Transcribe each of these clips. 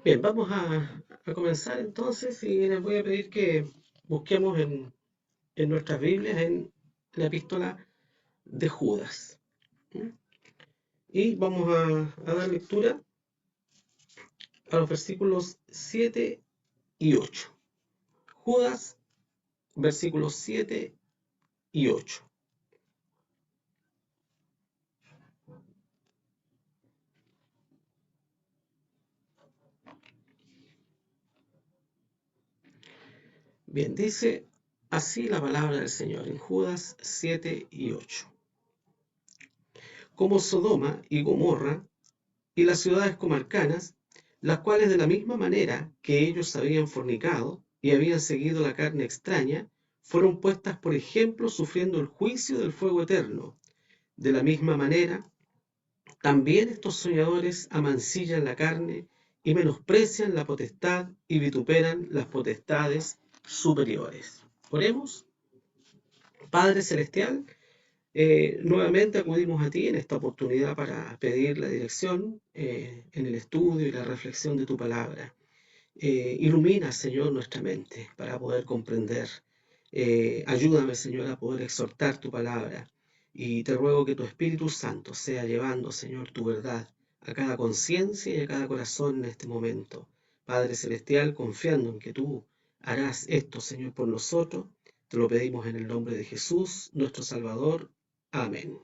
Bien, vamos a comenzar entonces y les voy a pedir que busquemos en nuestras Biblias en la epístola de Judas. ¿Mm? Y vamos a dar lectura a los versículos 7 y 8. Judas, versículos 7 y 8. Bien, dice así la palabra del Señor en Judas 7 y 8. Como Sodoma y Gomorra y las ciudades comarcanas, las cuales de la misma manera que ellos habían fornicado y habían seguido la carne extraña, fueron puestas por ejemplo sufriendo el juicio del fuego eterno. De la misma manera, también estos soñadores amancillan la carne y menosprecian la potestad y vituperan las potestades superiores. Oremos. Padre Celestial, nuevamente acudimos a ti en esta oportunidad para pedir la dirección en el estudio y la reflexión de tu palabra. Ilumina, Señor, nuestra mente para poder comprender. Ayúdame, Señor, a poder exhortar tu palabra. Y te ruego que tu Espíritu Santo sea llevando, Señor, tu verdad a cada conciencia y a cada corazón en este momento. Padre Celestial, confiando en que tú harás esto, Señor, por nosotros, te lo pedimos en el nombre de Jesús, nuestro Salvador. Amén.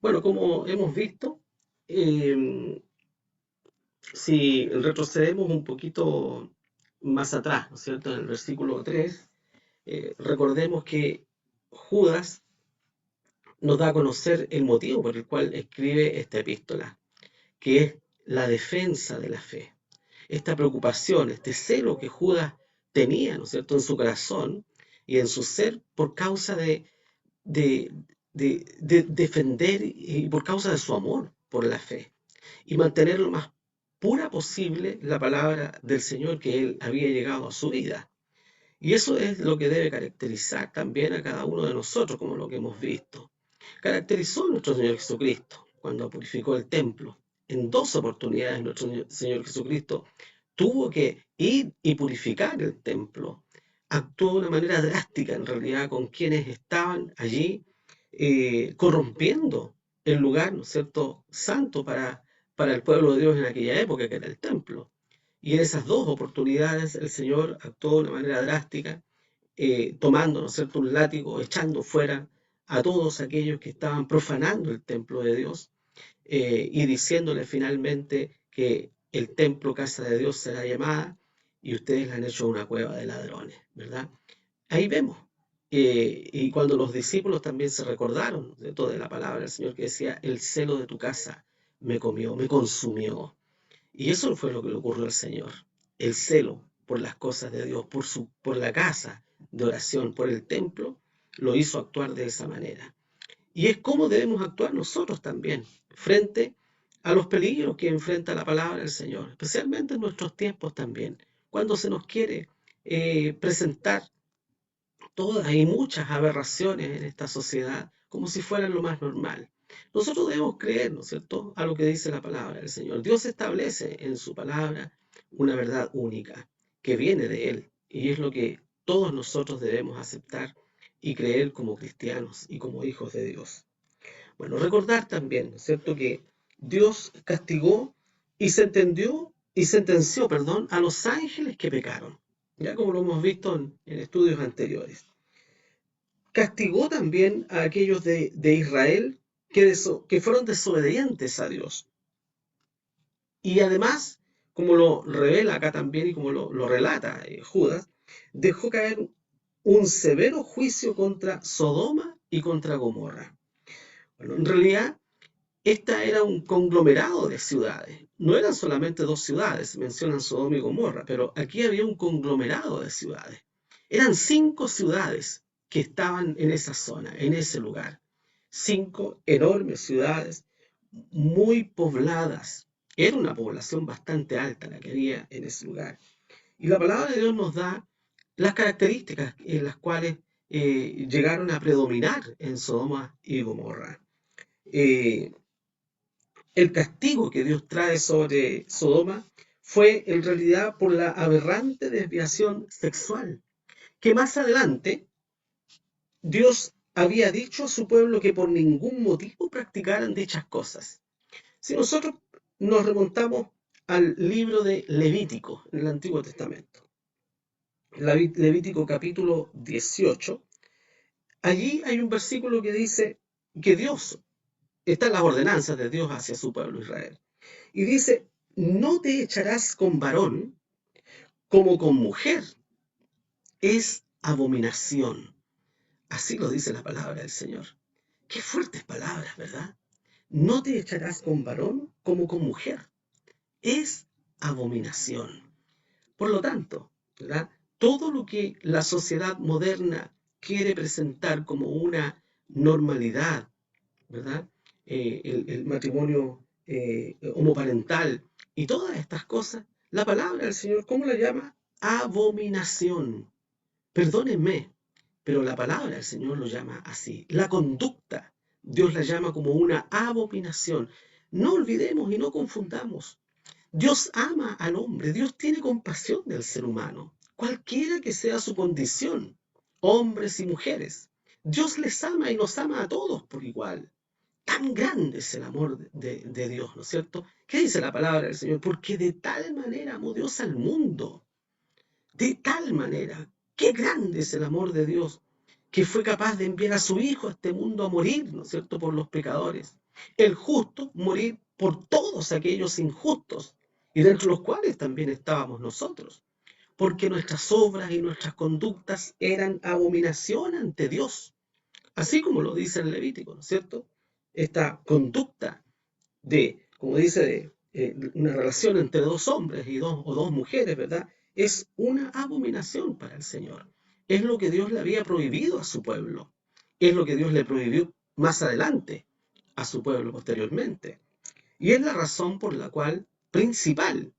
Bueno, como hemos visto, eh, si retrocedemos un poquito más atrás, ¿no es cierto? En el versículo 3, recordemos que Judas nos da a conocer el motivo por el cual escribe esta epístola, que es la defensa de la fe. Esta preocupación, este celo que Judas tenía, ¿no es cierto?, en su corazón y en su ser por causa de, de defender y por causa de su amor por la fe y mantener lo más pura posible la palabra del Señor que él había llegado a su vida. Y eso es lo que debe caracterizar también a cada uno de nosotros, como lo que hemos visto. Caracterizó a nuestro Señor Jesucristo cuando purificó el templo. En dos oportunidades nuestro Señor Jesucristo tuvo que ir y purificar el templo. Actuó de una manera drástica en realidad con quienes estaban allí corrompiendo el lugar, ¿no es cierto?, santo para el pueblo de Dios en aquella época, que era el templo. Y en esas dos oportunidades el Señor actuó de una manera drástica, tomando, ¿no es cierto?, un látigo, echando fuera a todos aquellos que estaban profanando el templo de Dios y diciéndole finalmente que el templo, casa de Dios, será llamada y ustedes la han hecho una cueva de ladrones, ¿verdad? Ahí vemos. Y cuando los discípulos también se recordaron de toda la palabra del Señor que decía, el celo de tu casa me comió, me consumió. Y eso fue lo que le ocurrió al Señor. El celo por las cosas de Dios, por la casa de oración, por el templo, lo hizo actuar de esa manera. Y es como debemos actuar nosotros también, frente a los peligros que enfrenta la palabra del Señor, especialmente en nuestros tiempos también, cuando se nos quiere presentar todas y muchas aberraciones en esta sociedad como si fueran lo más normal. Nosotros debemos creer, ¿no es cierto?, a lo que dice la palabra del Señor. Dios establece en su palabra una verdad única que viene de Él y es lo que todos nosotros debemos aceptar y creer como cristianos y como hijos de Dios. Bueno, recordar también, ¿no es cierto?, que Dios castigó y sentenció, perdón, a los ángeles que pecaron, ya como lo hemos visto en estudios anteriores. Castigó también a aquellos de Israel que fueron desobedientes a Dios. Y además, como lo revela acá también y como lo relata Judas, dejó caer un severo juicio contra Sodoma y contra Gomorra. Bueno, en realidad, esta era un conglomerado de ciudades. No eran solamente dos ciudades, mencionan Sodoma y Gomorra, pero aquí había un conglomerado de ciudades. Eran 5 ciudades que estaban en esa zona, en ese lugar. 5 enormes ciudades, muy pobladas. Era una población bastante alta la que había en ese lugar. Y la palabra de Dios nos da las características en las cuales llegaron a predominar en Sodoma y Gomorra. Eh, el castigo que Dios trae sobre Sodoma fue en realidad por la aberrante desviación sexual, que más adelante Dios había dicho a su pueblo que por ningún motivo practicaran dichas cosas. Si nosotros nos remontamos al libro de Levítico, en el Antiguo Testamento, Levítico capítulo 18, allí hay un versículo que dice que Dios, están las ordenanzas de Dios hacia su pueblo Israel, y dice, no te echarás con varón como con mujer, es abominación. Así lo dice la palabra del Señor. Qué fuertes palabras, ¿verdad? No te echarás con varón como con mujer, es abominación. Por lo tanto, ¿verdad? Todo lo que la sociedad moderna quiere presentar como una normalidad, ¿verdad? El matrimonio homoparental y todas estas cosas, la palabra del Señor, ¿cómo la llama? Abominación. Perdónenme, pero la palabra del Señor lo llama así. La conducta, Dios la llama como una abominación. No olvidemos y no confundamos. Dios ama al hombre, Dios tiene compasión del ser humano, cualquiera que sea su condición, hombres y mujeres. Dios les ama y nos ama a todos por igual. Tan grande es el amor de Dios, ¿no es cierto? ¿Qué dice la palabra del Señor? Porque de tal manera amó Dios al mundo, de tal manera, qué grande es el amor de Dios, que fue capaz de enviar a su Hijo a este mundo a morir, ¿no es cierto?, por los pecadores. El justo morir por todos aquellos injustos, y dentro de los cuales también estábamos nosotros, porque nuestras obras y nuestras conductas eran abominación ante Dios, así como lo dice el Levítico, ¿no es cierto? Esta conducta de, como dice, de una relación entre dos hombres y dos mujeres, ¿verdad? Es una abominación para el Señor. Es lo que Dios le había prohibido a su pueblo. Es lo que Dios le prohibió más adelante a su pueblo posteriormente. Y es la razón por la cual, principal,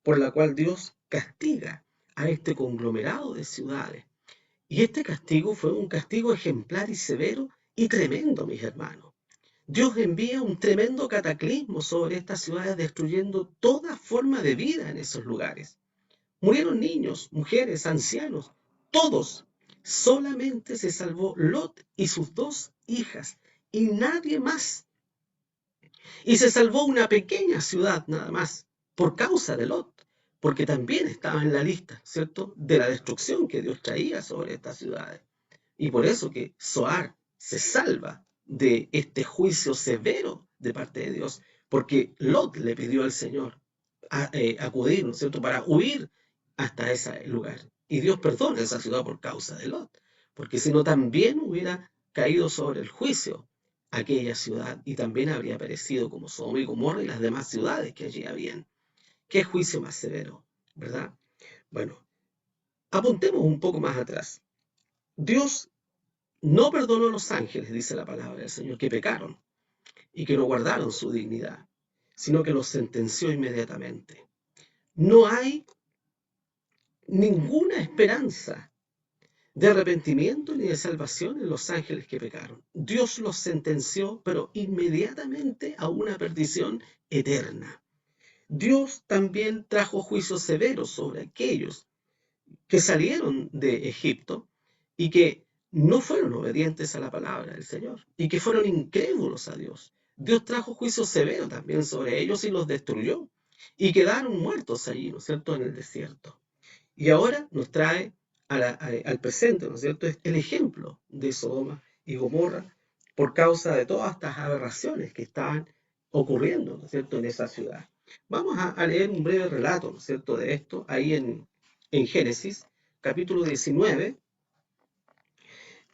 por la cual Dios castiga a este conglomerado de ciudades. Y este castigo fue un castigo ejemplar y severo y tremendo, mis hermanos. Dios envía un tremendo cataclismo sobre estas ciudades, destruyendo toda forma de vida en esos lugares. Murieron niños, mujeres, ancianos, todos. Solamente se salvó Lot y sus dos hijas, y nadie más. Y se salvó una pequeña ciudad nada más, por causa de Lot, porque también estaba en la lista, ¿cierto?, de la destrucción que Dios traía sobre estas ciudades. Y por eso que Zoar se salva de este juicio severo de parte de Dios, porque Lot le pidió al Señor acudir, ¿no es cierto?, para huir hasta ese lugar. Y Dios perdona esa ciudad por causa de Lot, porque si no también hubiera caído sobre el juicio aquella ciudad y también habría perecido como Sodoma y Gomorra y las demás ciudades que allí habían. ¿Qué juicio más severo, verdad? Bueno, apuntemos un poco más atrás. Dios no perdonó a los ángeles, dice la palabra del Señor, que pecaron y que no guardaron su dignidad, sino que los sentenció inmediatamente. No hay ninguna esperanza de arrepentimiento ni de salvación en los ángeles que pecaron. Dios los sentenció, pero inmediatamente a una perdición eterna. Dios también trajo juicios severos sobre aquellos que salieron de Egipto y que no fueron obedientes a la palabra del Señor y que fueron incrédulos a Dios. Dios trajo juicio severo también sobre ellos y los destruyó y quedaron muertos allí, ¿no es cierto?, en el desierto. Y ahora nos trae al presente, ¿no es cierto?, es el ejemplo de Sodoma y Gomorra por causa de todas estas aberraciones que estaban ocurriendo, ¿no es cierto?, en esa ciudad. Vamos a leer un breve relato, ¿no es cierto?, de esto ahí en Génesis, capítulo 19,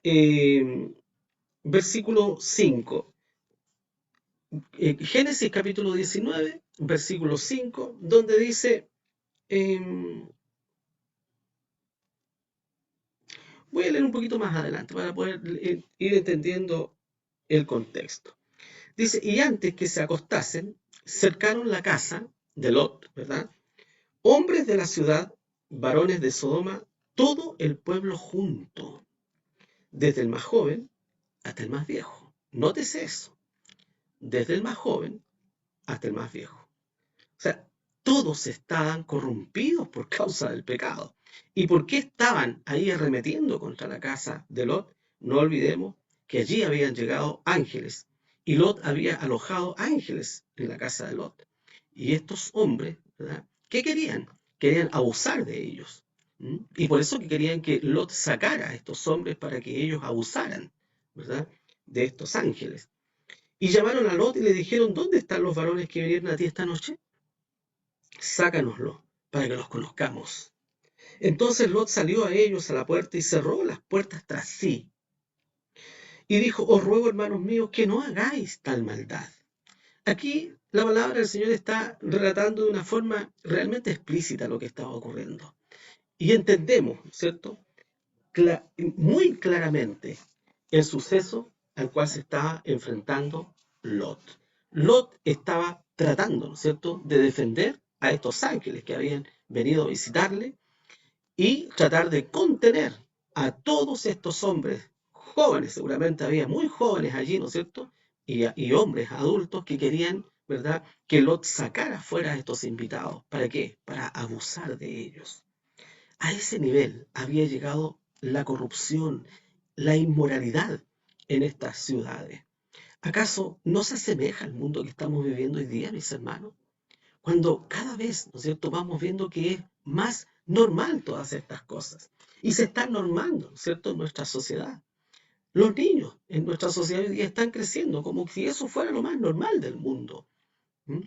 eh, versículo 5. Génesis capítulo 19, versículo 5, donde dice, voy a leer un poquito más adelante para poder ir entendiendo el contexto. Dice, y antes que se acostasen, cercaron la casa de Lot, ¿verdad? Hombres de la ciudad, varones de Sodoma, todo el pueblo junto, desde el más joven hasta el más viejo. Nótese eso, desde el más joven hasta el más viejo. O sea, todos estaban corrompidos por causa del pecado. ¿Y por qué estaban ahí arremetiendo contra la casa de Lot? No olvidemos que allí habían llegado ángeles y Lot había alojado ángeles en la casa de Lot. Y estos hombres, ¿verdad? ¿Qué querían? Querían abusar de ellos. Y por eso que querían que Lot sacara a estos hombres para que ellos abusaran, ¿verdad? De estos ángeles. Y llamaron a Lot y le dijeron, ¿dónde están los varones que vinieron a ti esta noche? Sácanoslo para que los conozcamos. Entonces Lot salió a ellos a la puerta y cerró las puertas tras sí. Y dijo, os ruego, hermanos míos, que no hagáis tal maldad. Aquí la palabra del Señor está relatando de una forma realmente explícita lo que estaba ocurriendo. Y entendemos, ¿cierto? Muy claramente el suceso al cual se estaba enfrentando Lot. Lot estaba tratando, ¿no es cierto?, de defender a estos ángeles que habían venido a visitarle y tratar de contener a todos estos hombres jóvenes, seguramente había muy jóvenes allí, ¿no es cierto?, y hombres adultos que querían, ¿verdad?, que Lot sacara fuera a estos invitados. ¿Para qué? Para abusar de ellos. A ese nivel había llegado la corrupción, la inmoralidad en estas ciudades. ¿Acaso no se asemeja al mundo que estamos viviendo hoy día, mis hermanos? Cuando cada vez, ¿no es cierto?, vamos viendo que es más normal todas estas cosas. Y se están normando, ¿no es cierto?, en nuestra sociedad. Los niños en nuestra sociedad hoy día están creciendo como si eso fuera lo más normal del mundo. ¿Mm?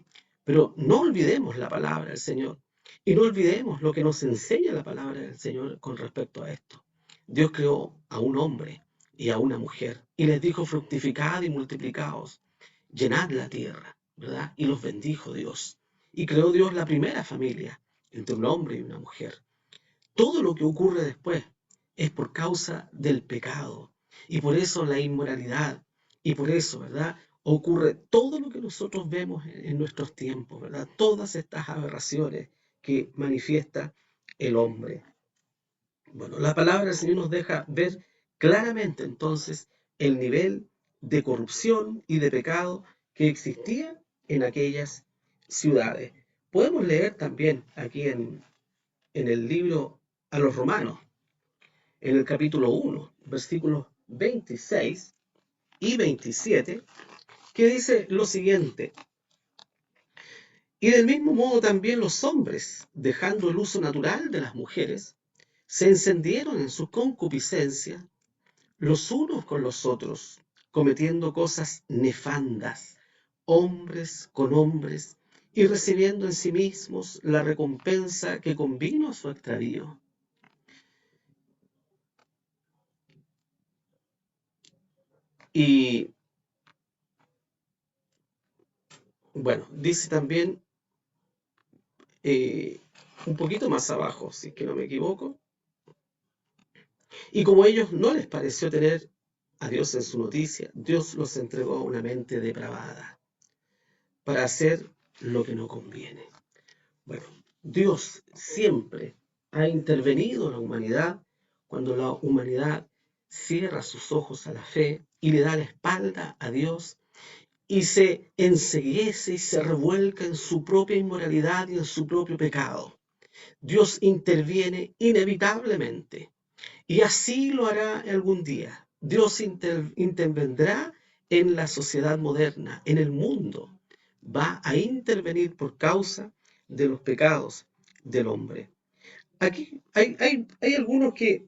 Pero no olvidemos la palabra del Señor y no olvidemos lo que nos enseña la palabra del Señor con respecto a esto. Dios creó a un hombre y a una mujer y les dijo fructificad y multiplicaos, llenad la tierra, ¿verdad? Y los bendijo Dios. Y creó Dios la primera familia entre un hombre y una mujer. Todo lo que ocurre después es por causa del pecado y por eso la inmoralidad y por eso, ¿verdad?, ocurre todo lo que nosotros vemos en nuestros tiempos, ¿verdad? Todas estas aberraciones que manifiesta el hombre. Bueno, la palabra del Señor nos deja ver claramente entonces el nivel de corrupción y de pecado que existía en aquellas ciudades. Podemos leer también aquí en el libro a los Romanos, en el capítulo 1, versículos 26 y 27, que dice lo siguiente: y del mismo modo también los hombres, dejando el uso natural de las mujeres, se encendieron en su concupiscencia los unos con los otros, cometiendo cosas nefandas, hombres con hombres, y recibiendo en sí mismos la recompensa que convino a su extravío. Y bueno, dice también un poquito más abajo, si es que no me equivoco, y como a ellos no les pareció tener a Dios en su noticia, Dios los entregó a una mente depravada para hacer lo que no conviene. Bueno, Dios siempre ha intervenido en la humanidad cuando la humanidad cierra sus ojos a la fe y le da la espalda a Dios y se enceguece y se revuelca en su propia inmoralidad y en su propio pecado. Dios interviene inevitablemente y así lo hará algún día. Dios intervendrá en la sociedad moderna, en el mundo. Va a intervenir por causa de los pecados del hombre. Aquí hay algunos que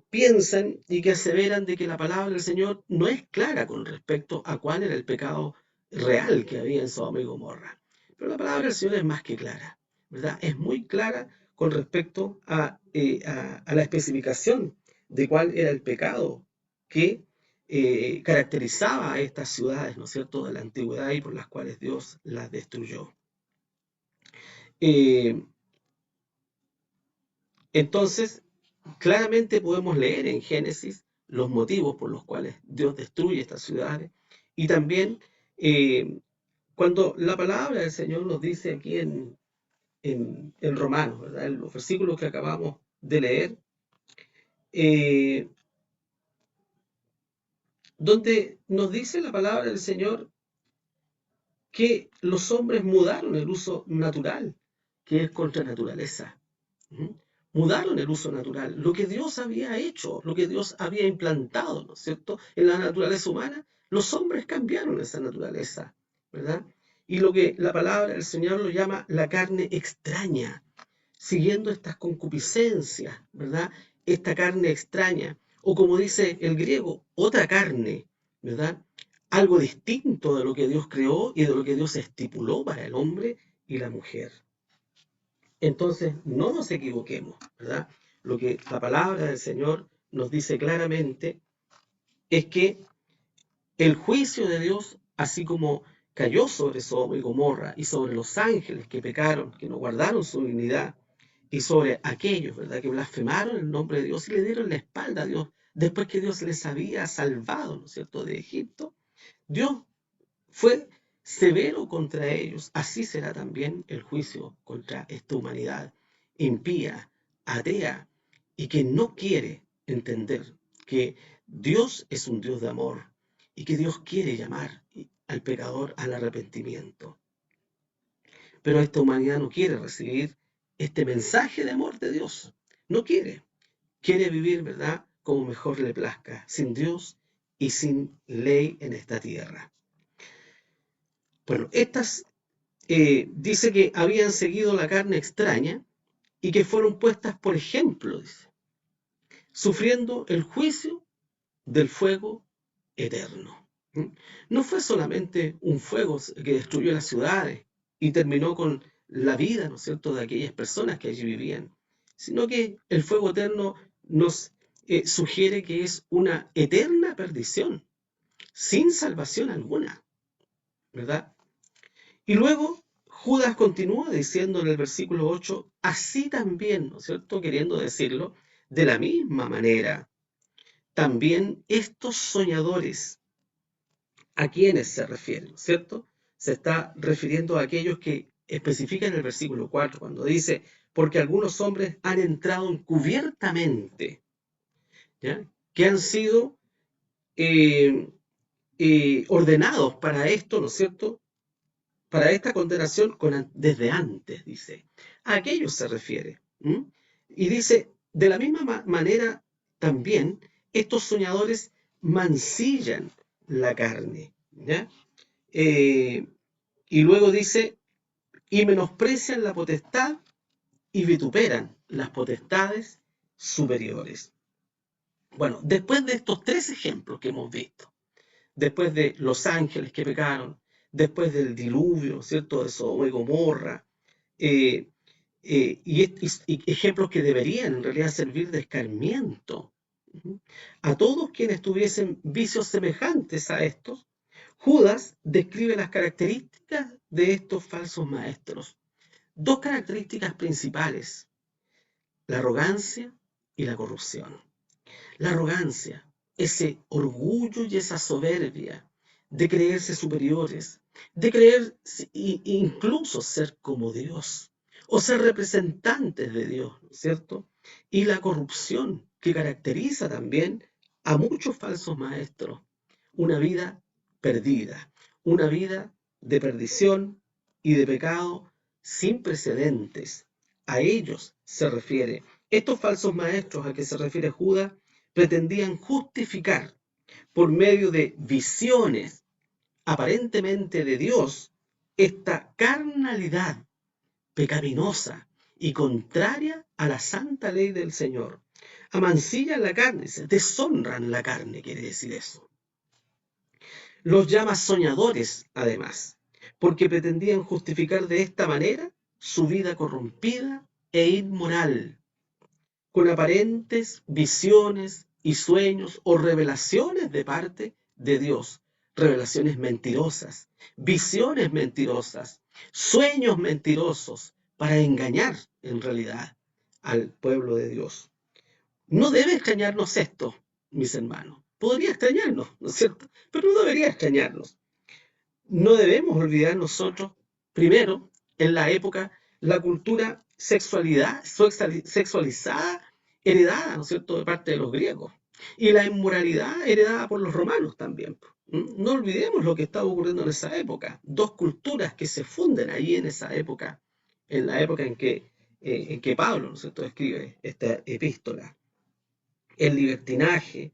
piensan y que aseveran de que la palabra del Señor no es clara con respecto a cuál era el pecado real que había en Sodoma y Gomorra. Pero la palabra del Señor es más que clara, ¿verdad? Es muy clara con respecto a la especificación de cuál era el pecado que caracterizaba a estas ciudades, ¿no es cierto?, de la antigüedad y por las cuales Dios las destruyó. Eh, entonces, claramente podemos leer en Génesis los motivos por los cuales Dios destruye estas ciudades y también cuando la palabra del Señor nos dice aquí en Romanos, ¿verdad?, en los versículos que acabamos de leer, eh, donde nos dice la palabra del Señor que los hombres mudaron el uso natural, que es contra naturaleza. ¿Mm? Mudaron el uso natural, lo que Dios había hecho, lo que Dios había implantado, ¿no es cierto?, en la naturaleza humana, los hombres cambiaron esa naturaleza, ¿verdad? Y lo que la palabra del Señor lo llama la carne extraña, siguiendo estas concupiscencias, ¿verdad? Esta carne extraña, o como dice el griego, otra carne, ¿verdad? Algo distinto de lo que Dios creó y de lo que Dios estipuló para el hombre y la mujer. Entonces, no nos equivoquemos, ¿verdad? Lo que la palabra del Señor nos dice claramente es que el juicio de Dios, así como cayó sobre Sodoma y Gomorra y sobre los ángeles que pecaron, que no guardaron su dignidad, y sobre aquellos, ¿verdad?, que blasfemaron el nombre de Dios y le dieron la espalda a Dios después que Dios les había salvado, ¿no es cierto?, de Egipto. Dios fue severo contra ellos, así será también el juicio contra esta humanidad impía, atea y que no quiere entender que Dios es un Dios de amor y que Dios quiere llamar al pecador al arrepentimiento. Pero esta humanidad no quiere recibir este mensaje de amor de Dios. No quiere. Quiere vivir, ¿verdad?, como mejor le plazca, sin Dios y sin ley en esta tierra. Bueno, dice que habían seguido la carne extraña y que fueron puestas por ejemplo, dice, sufriendo el juicio del fuego eterno. ¿Mm? No fue solamente un fuego que destruyó las ciudades y terminó con la vida, ¿no es cierto?, de aquellas personas que allí vivían, sino que el fuego eterno nos sugiere que es una eterna perdición, sin salvación alguna, ¿verdad? Y luego Judas continúa diciendo en el versículo 8, así también, ¿no es cierto?, queriendo decirlo, de la misma manera, también estos soñadores, ¿a quiénes se refieren? ¿No es cierto? Se está refiriendo a aquellos que especifican en el versículo 4, cuando dice, porque algunos hombres han entrado encubiertamente, ¿ya?, que han sido eh, ordenados para esto, ¿no es cierto?, para esta condenación desde antes, dice. A aquellos se refiere. ¿M? Y dice, de la misma manera también, estos soñadores mancillan la carne. ¿Ya? Eh, y luego dice, y menosprecian la potestad y vituperan las potestades superiores. Bueno, después de estos tres ejemplos que hemos visto, después de los ángeles que pecaron, después del diluvio, ¿cierto?, de Sodoma y Gomorra, eh, y ejemplos que deberían en realidad servir de escarmiento a todos quienes tuviesen vicios semejantes a estos. Judas describe las características de estos falsos maestros. Dos características principales: la arrogancia y la corrupción. La arrogancia, ese orgullo y esa soberbia de creerse superiores, de creer incluso ser como Dios o ser representantes de Dios, ¿no es cierto? Y la corrupción que caracteriza también a muchos falsos maestros, una vida perdida, una vida de perdición y de pecado sin precedentes. A ellos se refiere. Estos falsos maestros a que se refiere Judas pretendían justificar por medio de visiones aparentemente de Dios esta carnalidad pecaminosa y contraria a la santa ley del Señor. Amancillan la carne, se deshonran la carne, quiere decir eso. Los llama soñadores, además, porque pretendían justificar de esta manera su vida corrompida e inmoral, con aparentes visiones y sueños o revelaciones de parte de Dios, revelaciones mentirosas, visiones mentirosas, sueños mentirosos, para engañar en realidad al pueblo de Dios. No debe extrañarnos esto, mis hermanos. Podría extrañarnos, ¿no es cierto? Pero no debería extrañarnos. No debemos olvidar nosotros, primero, en la época, la cultura sexualizada heredada, ¿no es cierto?, de parte de los griegos, y la inmoralidad heredada por los romanos también. No olvidemos lo que estaba ocurriendo en esa época. Dos culturas que se funden ahí en esa época, en la época en que Pablo, ¿no es cierto?, escribe esta epístola. El libertinaje,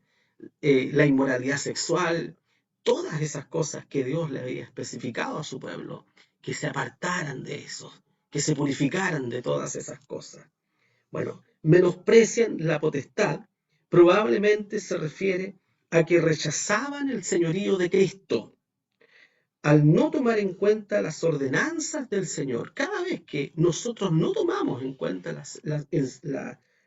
la inmoralidad sexual, todas esas cosas que Dios le había especificado a su pueblo, que se apartaran de eso, que se purificaran de todas esas cosas. Bueno, menosprecian la potestad, probablemente se refiere a que rechazaban el señorío de Cristo al no tomar en cuenta las ordenanzas del Señor. Cada vez que nosotros no tomamos en cuenta las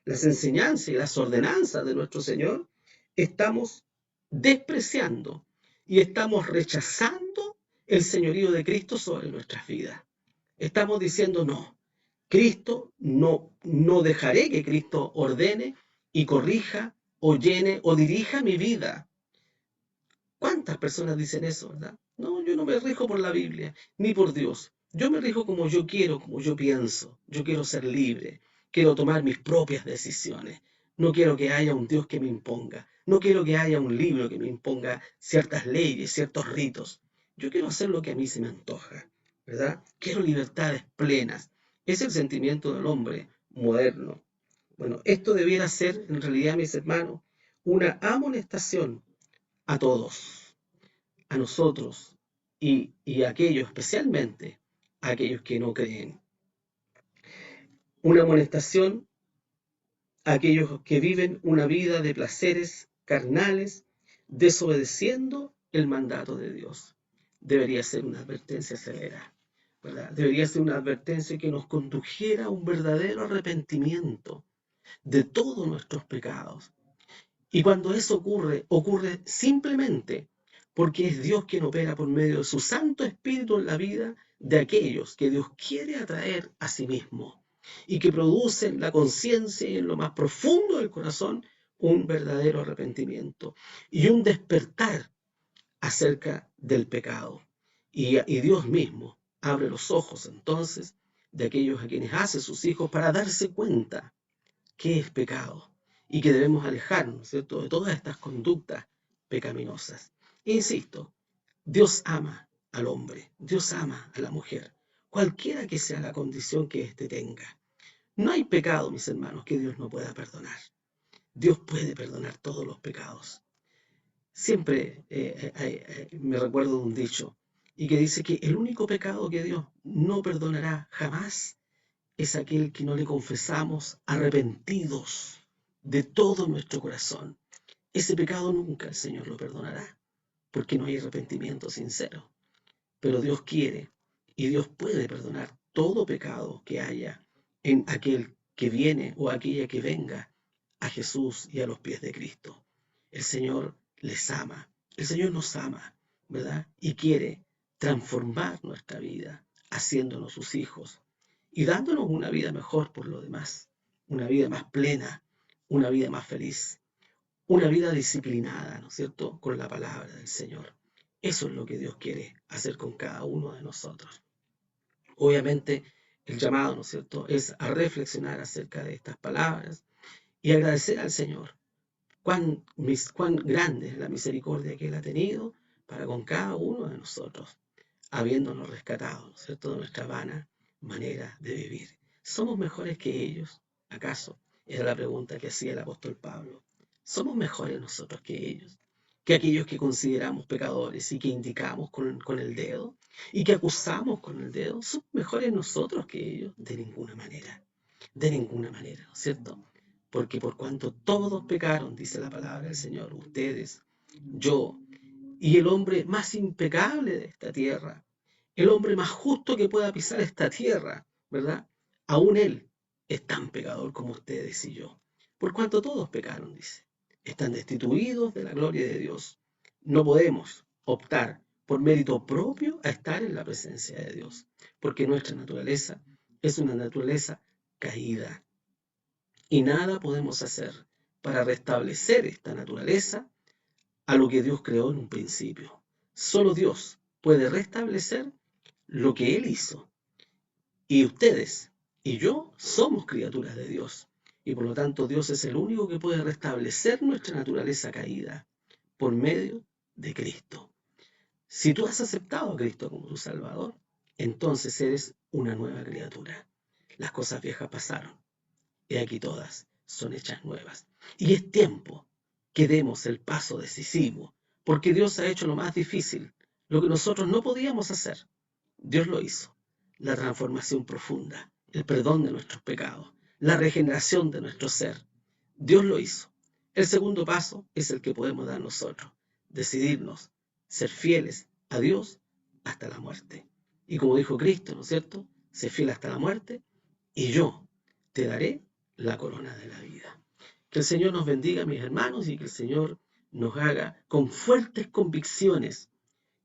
enseñanzas y las ordenanzas de nuestro Señor, estamos despreciando y estamos rechazando el señorío de Cristo sobre nuestras vidas. Estamos diciendo no. Cristo no dejaré que Cristo ordene y corrija o llene o dirija mi vida. ¿Cuántas personas dicen eso, verdad? No, yo no me rijo por la Biblia, ni por Dios. Yo me rijo como yo quiero, como yo pienso. Yo quiero ser libre. Quiero tomar mis propias decisiones. No quiero que haya un Dios que me imponga. No quiero que haya un libro que me imponga ciertas leyes, ciertos ritos. Yo quiero hacer lo que a mí se me antoja, ¿verdad? Quiero libertades plenas. Es el sentimiento del hombre moderno. Bueno, esto debiera ser, en realidad, mis hermanos, una amonestación a todos, a nosotros y a aquellos, especialmente a aquellos que no creen. Una amonestación a aquellos que viven una vida de placeres carnales, desobedeciendo el mandato de Dios. Debería ser una advertencia severa, ¿verdad? Debería ser una advertencia que nos condujera a un verdadero arrepentimiento de todos nuestros pecados. Y cuando eso ocurre, ocurre simplemente porque es Dios quien opera por medio de su Santo Espíritu en la vida de aquellos que Dios quiere atraer a sí mismo y que producen la conciencia y en lo más profundo del corazón un verdadero arrepentimiento y un despertar acerca del pecado. Y Dios mismo abre los ojos entonces de aquellos a quienes hace sus hijos para darse cuenta qué es pecado y que debemos alejarnos, ¿cierto?, de todas estas conductas pecaminosas. Insisto, Dios ama al hombre, Dios ama a la mujer, cualquiera que sea la condición que éste tenga. No hay pecado, mis hermanos, que Dios no pueda perdonar. Dios puede perdonar todos los pecados. Siempre me recuerdo de un dicho y que dice que el único pecado que Dios no perdonará jamás es aquel que no le confesamos arrepentidos de todo nuestro corazón. Ese pecado nunca el Señor lo perdonará, porque no hay arrepentimiento sincero. Pero Dios quiere y Dios puede perdonar todo pecado que haya en aquel que viene o aquella que venga a Jesús y a los pies de Cristo. El Señor les ama, el Señor nos ama, ¿verdad? Y quiere transformar nuestra vida, haciéndonos sus hijos y dándonos una vida mejor por lo demás, una vida más plena, una vida más feliz, una vida disciplinada, ¿no es cierto?, con la palabra del Señor. Eso es lo que Dios quiere hacer con cada uno de nosotros. Obviamente, el llamado, ¿no es cierto?, es a reflexionar acerca de estas palabras y agradecer al Señor cuán grande es la misericordia que Él ha tenido para con cada uno de nosotros, habiéndonos rescatado, ¿no es cierto?, de nuestra vana manera de vivir. ¿Somos mejores que ellos? ¿Acaso? Era la pregunta que hacía el apóstol Pablo. ¿Somos mejores nosotros que ellos? Que aquellos que consideramos pecadores y que indicamos con el dedo y que acusamos con el dedo, ¿somos mejores nosotros que ellos? De ninguna manera, ¿no es cierto? Porque por cuanto todos pecaron, dice la palabra del Señor, ustedes, yo y el hombre más impecable de esta tierra, el hombre más justo que pueda pisar esta tierra, ¿verdad? Aún él es tan pecador como ustedes y yo. Por cuanto todos pecaron, dice. Están destituidos de la gloria de Dios. No podemos optar por mérito propio a estar en la presencia de Dios, porque nuestra naturaleza es una naturaleza caída. Y nada podemos hacer para restablecer esta naturaleza a lo que Dios creó en un principio. Solo Dios puede restablecer lo que Él hizo. Y ustedes y yo somos criaturas de Dios. Y por lo tanto Dios es el único que puede restablecer nuestra naturaleza caída por medio de Cristo. Si tú has aceptado a Cristo como tu Salvador, entonces eres una nueva criatura. Las cosas viejas pasaron, y aquí todas son hechas nuevas. Y es tiempo que demos el paso decisivo, porque Dios ha hecho lo más difícil, lo que nosotros no podíamos hacer. Dios lo hizo. La transformación profunda, el perdón de nuestros pecados, la regeneración de nuestro ser. Dios lo hizo. El segundo paso es el que podemos dar nosotros, decidirnos, ser fieles a Dios hasta la muerte. Y como dijo Cristo, ¿no es cierto? Sé fiel hasta la muerte y yo te daré la corona de la vida. Que el Señor nos bendiga, mis hermanos, y que el Señor nos haga con fuertes convicciones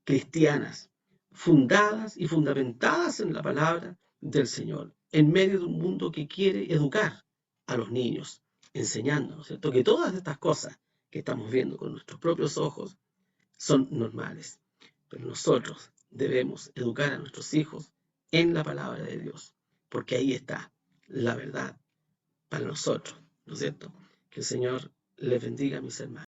cristianas, fundadas y fundamentadas en la palabra del Señor, en medio de un mundo que quiere educar a los niños, enseñándonos, ¿cierto?, que todas estas cosas que estamos viendo con nuestros propios ojos son normales. Pero nosotros debemos educar a nuestros hijos en la palabra de Dios, porque ahí está la verdad para nosotros, ¿no es cierto? Que el Señor les bendiga, mis hermanos.